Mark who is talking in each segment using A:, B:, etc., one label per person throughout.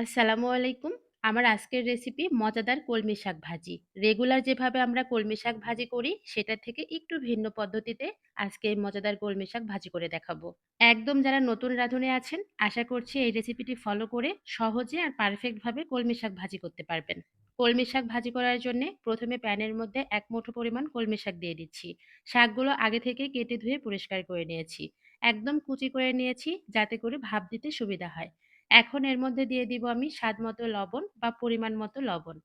A: আসসালামু আলাইকুম। আমার আজকের রেসিপি মজাদার কলমি শাক ভাজি। রেগুলার যেভাবে আমরা কলমি শাক ভাজি করি, সেটা থেকে একটু ভিন্ন পদ্ধতিতে আজকে এই মজাদার কলমি শাক ভাজি করে দেখাবো। একদম যারা নতুন রাঁধুনি আছেন, আশা করছি এই রেসিপিটি ফলো করে সহজে আর পারফেক্ট ভাবে কলমি শাক ভাজি করতে পারবেন। কলমি শাক ভাজি করার জন্যে প্রথমে প্যানের মধ্যে ১ মুঠো পরিমাণ কলমি শাক দিয়ে দিচ্ছি। শাকগুলো আগে থেকেই কেটে ধুয়ে পরিষ্কার করে নিয়েছি। একদম কুচি করে নিয়েছি যাতে করে ভাপ দিতে সুবিধা হয়। এখন এর মধ্যে দিয়ে দিব আমি স্বাদমতো লবণ বা পরিমাণ মতো লবণ।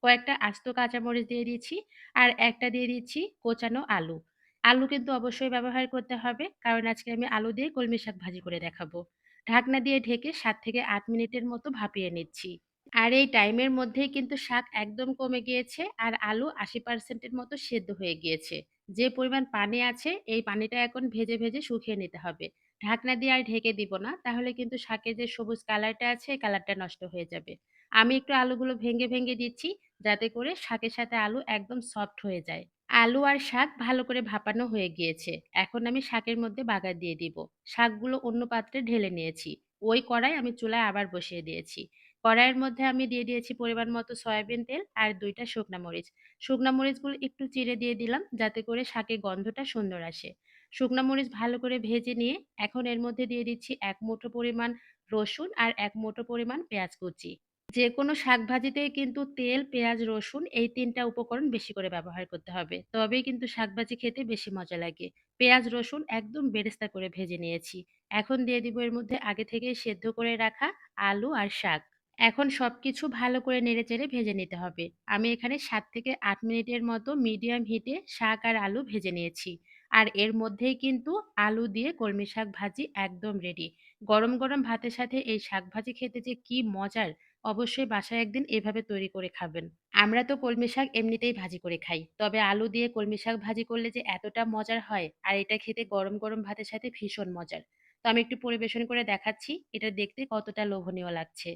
A: কয়েকটা আস্ত কাঁচামরিচ দিয়ে দিচ্ছি আর একটা দিয়ে দিচ্ছি কোচানো আলু। আলু কিন্তু অবশ্যই ব্যবহার করতে হবে কারণ আজকে আমি আলু দিয়ে কলমি শাক ভাজি করে দেখাবো। ঢাকনা দিয়ে ঢেকে ৭ থেকে ৮ মিনিটের মতো ভাপিয়ে নিচ্ছি। আর এই টাইমের মধ্যেই কিন্তু শাক একদম কমে গিয়েছে আর আলু ৮০% এর মতো সেদ্ধ হয়ে গিয়েছে। যে পরিমাণ পানি আছে এই পানিটা এখন ভেজে, ভেজে শুকিয়ে নিতে হবে। ঢাকনা দিয়ে আর ঢেকে দিব না। তাহলে কিন্তু শাকের যে সবুজ কালারটা আছে, এই কালারটা নষ্ট হয়ে যাবে। আমি একটু আলুগুলো ভেঙে, ভেঙে দিচ্ছি যাতে করে শাকের সাথে আলু একদম সফট হয়ে যায়। আলু আর শাক ভালো করে ভাপানো হয়ে গিয়েছে। এখন আমি শাকের মধ্যে বাগার দিয়ে দিব। শাকগুলো অন্য পাত্রে ঢেলে নিয়েছি। ওই কড়াই আমি চুলায় আবার বসিয়ে দিয়েছি। কড়াইয়ের মধ্যে আমি দিয়ে দিয়েছি পরিমাণ মতো সয়াবিন তেল আর ২ টা শুকনা মরিচ। শুকনা মরিচগুলো একটু চিড়ে দিয়ে দিলাম যাতে করে শাকের গন্ধটা সুন্দর আসে। শুকনা মরিচ ভালো করে ভেজে নিয়ে এখন এর মধ্যে দিয়ে দিচ্ছি ১ মুঠো পরিমাণ রসুন আর ১ মুঠো পরিমাণ পেঁয়াজ কুচি। যেকোনো শাক ভাজিতেই কিন্তু তেল, পেঁয়াজ, রসুন এই ৩ টা উপকরণ বেশি করে ব্যবহার করতে হবে। তবেই কিন্তু শাক ভাজি খেতে বেশি মজা লাগে। পেঁয়াজ, রসুন একদম বেরেস্তা করে ভেজে নিয়েছি। এখন দিয়ে দিব এর মধ্যে আগে থেকেই সেদ্ধ করে রাখা আলু আর শাক। এখন সবকিছু ভালো করে নেড়েচেড়ে ভেজে নিতে হবে। আমি এখানে ৭ থেকে ৮ মিনিটের মতো মিডিয়াম হিটে শাক আর আলু ভেজে নিয়েছি। আর এর মধ্যেই কিন্তু আলু দিয়ে কলমি শাক ভাজি একদম রেডি। গরম, গরম ভাতের সাথে এই শাক ভাজি খেতে যে কি মজার! অবশ্যই বাসায় একদিন এভাবে তৈরি করে খাবেন। আমরা তো কলমি শাক এমনিতেই ভাজি করে খাই। তবে আলু দিয়ে কলমি শাক ভাজি করলে যে এতটা মজার হয় আর এটা খেতে গরম, গরম ভাতের সাথে ভীষণ মজার। তো আমি একটু পরিবেশন করে দেখাচ্ছি এটা দেখতে কতটা লোভনীয় লাগছে।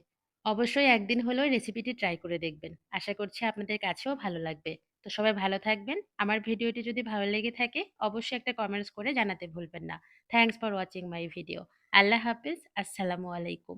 A: অবশ্যই একদিন হলেও রেসিপিটি ট্রাই করে দেখবেন। আশা করছি আপনাদের কাছেও ভালো লাগবে। তো সবাই ভালো থাকবেন। আমার ভিডিওটি যদি ভালো লেগে থাকে অবশ্যই একটা কমেন্টস করে জানাতে ভুলবেন না। Thanks for watching my video. আল্লাহ হাফেজ। আসসালামু আলাইকুম।